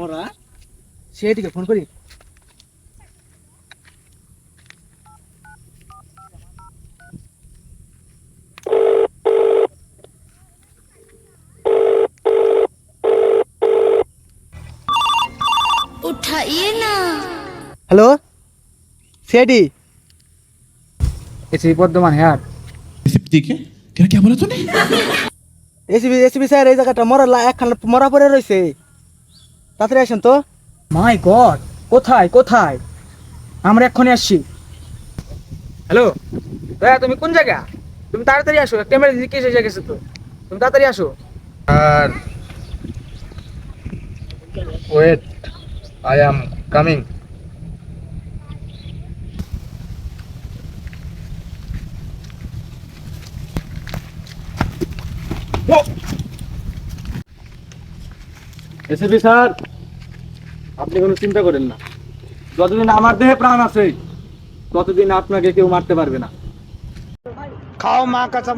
ওরা সেদিকে ফোন করি। उठाइए ना। হ্যালো সেটি এসি বর্ধমান হ্যাঁ ठीक है क्या क्या बोला तूने এসিবি এসিবি স্যার এই জায়গাটা একখান মরা পড়ে রয়েছে, তাড়াতাড়ি আসেন তো। মাই গড, কোথায় কোথায়? আমরা এক্ষুনি আসছি। হ্যালো দয়া, তুমি কোন জায়গা? তুমি তাড়াতাড়ি আসো, একটা এমার্জেন্সি কেস এসে গেছে তো, তুমি তাড়াতাড়ি আসো। আর wait, I am coming. ACP sir, আপনি কোনো চিন্তা করেন না, যতদিন আমার দেহে প্রাণ আছে ততদিন আপনাকে কেউ মারতে পারবে না। খাও মা কসম।